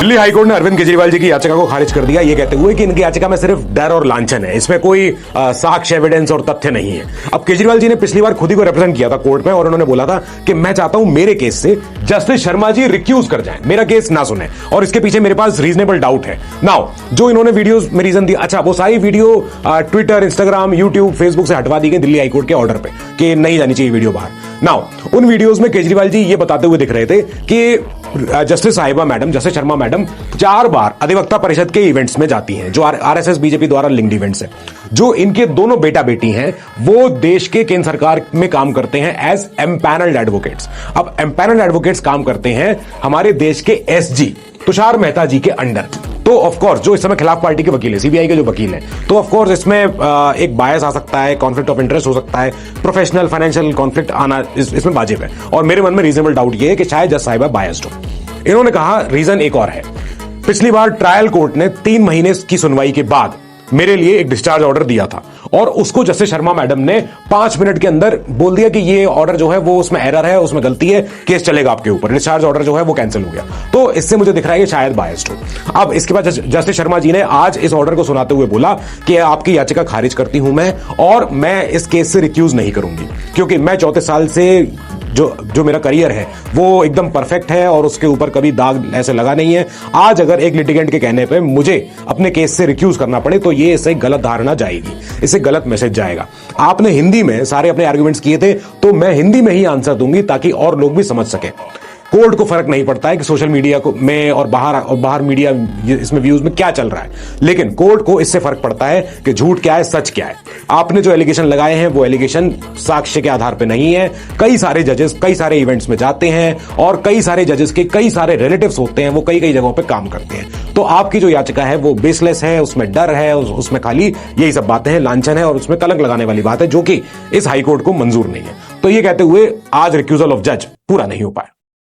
Delhi high court ने अरविंद केजरीवाल जी की याचिका को खारिज कर दिया, ये कहते हुए कि इनकी याचिका में सिर्फ डर और लांछन है, इसमें कोई साक्ष्य, एविडेंस और तथ्य नहीं है। अब केजरीवाल जी ने पिछली बार खुद ही को रिप्रेजेंट किया था कोर्ट में और उन्होंने बोला था कि मैं चाहता हूं मेरे केस से जस्टिस शर्मा जी रिक्यूज कर जाएं, मेरा केस ना सुने, और इसके पीछे मेरे पास रीजनेबल डाउट है। नाउ जो इन्होंने वीडियोस में रीजन दिया, अच्छा वो सारी video Twitter, Instagram, YouTube, Facebook से हटवा दी गई दिल्ली हाईकोर्ट के ऑर्डर पे कि नहीं जानी चाहिए वीडियो बाहर। नाउ उन वीडियोस में केजरीवाल जी ये बताते हुए दिख रहे थे कि जस्टिस साहिबा मैडम, जस्टिस शर्मा मैडम 4 बार अधिवक्ता परिषद के इवेंट्स में जाती हैं, जो आरएसएस बीजेपी द्वारा लिंक्ड इवेंट्स हैं। जो इनके दोनों बेटा बेटी हैं वो देश के केंद्र सरकार में काम करते हैं एज एम्पैनल्ड एडवोकेट्स। अब एम्पैनल्ड एडवोकेट्स काम करते हैं हमारे देश के एसजी तुषार मेहता जी के अंडर। तो ऑफ कोर्स जो इस समय खिलाफ पार्टी के वकील है, सीबीआई के जो वकील हैं, तो ऑफ कोर्स इसमें एक बायस आ सकता है, कॉन्फ्लिक्ट ऑफ इंटरेस्ट हो सकता है, प्रोफेशनल फाइनेंशियल कॉन्फ्लिक्ट आना इसमें वाजिब है। और मेरे मन में रीजनेबल डाउट ये है कि शायद जज साहिबा बायस्ड हो। इन्होंने कहा रीजन एक और है, पिछली बार ट्रायल कोर्ट ने 3 महीने की सुनवाई के बाद मेरे लिए एक डिस्चार्ज ऑर्डर दिया था और उसको जस्टिस शर्मा मैडम ने 5 मिनट के अंदर बोल दिया कि ये ऑर्डर जो है वो उसमें एरर है, उसमें गलती है, केस चलेगा आपके ऊपर, डिस्चार्ज ऑर्डर जो है वो कैंसिल हो गया। तो इससे मुझे दिख रहा है कि शायद बायस्ड हो। अब इसके बाद जस्टिस शर्मा जी ने आज इस ऑर्डर को सुनाते हुए बोला कि आपकी याचिका खारिज करती हूं मैं, और मैं इस केस से रिक्यूज नहीं करूंगी, क्योंकि मैं 34 साल से जो मेरा करियर है वो एकदम परफेक्ट है और उसके ऊपर कभी दाग ऐसे लगा नहीं है। आज अगर एक लिटिगेंट के कहने पे मुझे अपने केस से रिक्यूज करना पड़े तो ये इससे गलत धारणा जाएगी, इससे गलत मैसेज जाएगा। आपने हिंदी में सारे अपने आर्गुमेंट्स किए थे, तो मैं हिंदी में ही आंसर दूंगी ताकि और लोग भी समझ सके। कोर्ट को फर्क नहीं पड़ता है कि सोशल मीडिया को में और बाहर मीडिया इसमें व्यूज में क्या चल रहा है, लेकिन कोर्ट को इससे फर्क पड़ता है कि झूठ क्या है, सच क्या है। आपने जो एलिगेशन लगाए हैं वो एलिगेशन साक्ष्य के आधार पे नहीं है। कई सारे जजेस कई सारे इवेंट्स में जाते हैं और कई सारे जजेस के कई सारे रिलेटिव्स होते हैं, वो कई जगहों पे काम करते हैं। तो आपकी जो याचिका है वो बेसलेस है, उसमें डर है, उसमें खाली यही सब बातें हैं, लांछन है और उसमें कलंक लगाने वाली बात है, जो कि इस हाईकोर्ट को मंजूर नहीं है। तो ये कहते हुए आज रिक्यूजल ऑफ जज पूरा नहीं हो पाया।